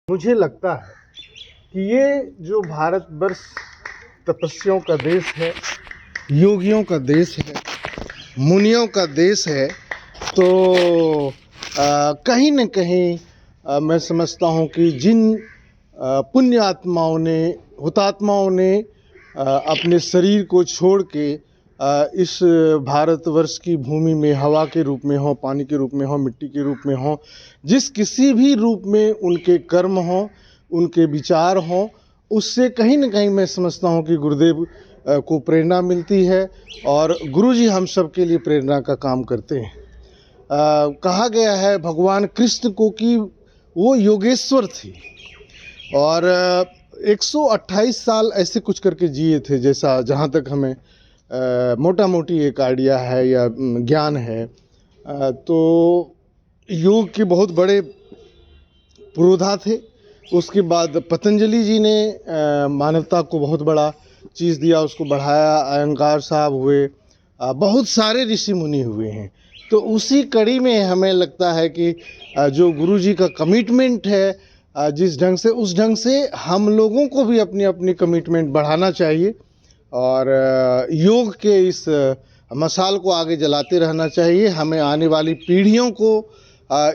मुझे लगता है कि ये जो भारतवर्ष तपस्वियों का देश है, योगियों का देश है, मुनियों का देश है, तो कहीं न कहीं मैं समझता हूँ कि जिन पुण्य आत्माओं ने, हुतात्माओं ने अपने शरीर को छोड़ के इस भारतवर्ष की भूमि में हवा के रूप में हो, पानी के रूप में हो, मिट्टी के रूप में हो, जिस किसी भी रूप में उनके कर्म हों, उनके विचार हों, उससे कहीं न कहीं मैं समझता हूँ कि गुरुदेव को प्रेरणा मिलती है और गुरुजी हम सब के लिए प्रेरणा का काम करते हैं। कहा गया है भगवान कृष्ण को कि वो योगेश्वर थे और 128 साल ऐसे कुछ करके जिए थे, जैसा जहाँ तक हमें मोटा मोटी एक आइडिया है या ज्ञान है। तो योग के बहुत बड़े पुरोधा थे। उसके बाद पतंजलि जी ने मानवता को बहुत बड़ा चीज़ दिया, उसको बढ़ाया। अयंगार साहब हुए, बहुत सारे ऋषि मुनि हुए हैं। तो उसी कड़ी में हमें लगता है कि जो गुरु जी का कमिटमेंट है, जिस ढंग से, उस ढंग से हम लोगों को भी अपनी अपनी कमिटमेंट बढ़ाना चाहिए और योग के इस मशाल को आगे जलाते रहना चाहिए। हमें आने वाली पीढ़ियों को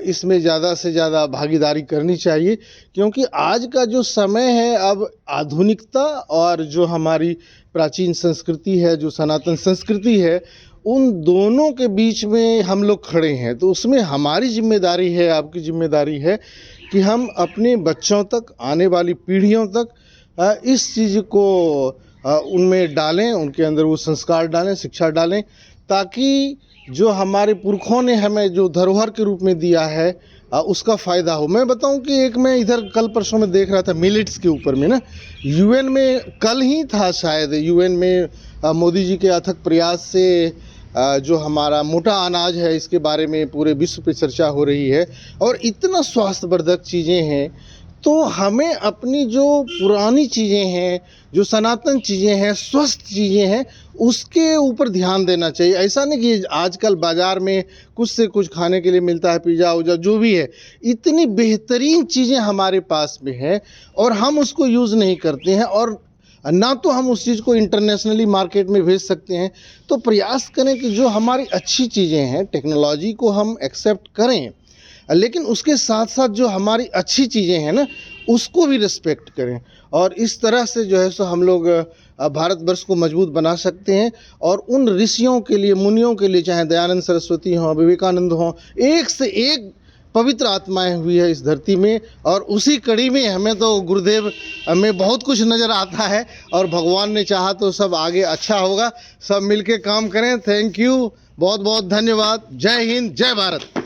इसमें ज़्यादा से ज़्यादा भागीदारी करनी चाहिए, क्योंकि आज का जो समय है, अब आधुनिकता और जो हमारी प्राचीन संस्कृति है, जो सनातन संस्कृति है, उन दोनों के बीच में हम लोग खड़े हैं। तो उसमें हमारी जिम्मेदारी है, आपकी जिम्मेदारी है कि हम अपने बच्चों तक, आने वाली पीढ़ियों तक इस चीज़ को उनमें डालें, उनके अंदर वो संस्कार डालें, शिक्षा डालें, ताकि जो हमारे पुरखों ने हमें जो धरोहर के रूप में दिया है उसका फ़ायदा हो। मैं बताऊं कि एक मैं इधर कल परसों में देख रहा था मिलेट्स के ऊपर में ना, यूएन में कल ही था शायद, यूएन में मोदी जी के अथक प्रयास से जो हमारा मोटा अनाज है, इसके बारे में पूरे विश्व पे चर्चा हो रही है और इतना स्वास्थ्यवर्धक चीज़ें हैं। तो हमें अपनी जो पुरानी चीज़ें हैं, जो सनातन चीज़ें हैं, स्वस्थ चीज़ें हैं, उसके ऊपर ध्यान देना चाहिए। ऐसा नहीं कि आजकल बाज़ार में कुछ से कुछ खाने के लिए मिलता है, पिज़्ज़ा उज़्ज़ा जो भी है, इतनी बेहतरीन चीज़ें हमारे पास में हैं और हम उसको यूज़ नहीं करते हैं और ना तो हम उस चीज़ को इंटरनेशनली मार्केट में भेज सकते हैं। तो प्रयास करें कि जो हमारी अच्छी चीज़ें हैं, टेक्नोलॉजी को हम एक्सेप्ट करें, लेकिन उसके साथ साथ जो हमारी अच्छी चीज़ें हैं ना, उसको भी रिस्पेक्ट करें और इस तरह से जो है सो हम लोग भारतवर्ष को मजबूत बना सकते हैं। और उन ऋषियों के लिए, मुनियों के लिए, चाहे दयानंद सरस्वती हों, विवेकानंद हों, एक से एक पवित्र आत्माएं हुई है इस धरती में और उसी कड़ी में हमें तो गुरुदेव में बहुत कुछ नज़र आता है और भगवान ने चाहा तो सब आगे अच्छा होगा। सब मिलके काम करें। थैंक यू, बहुत बहुत धन्यवाद। जय हिंद, जय भारत।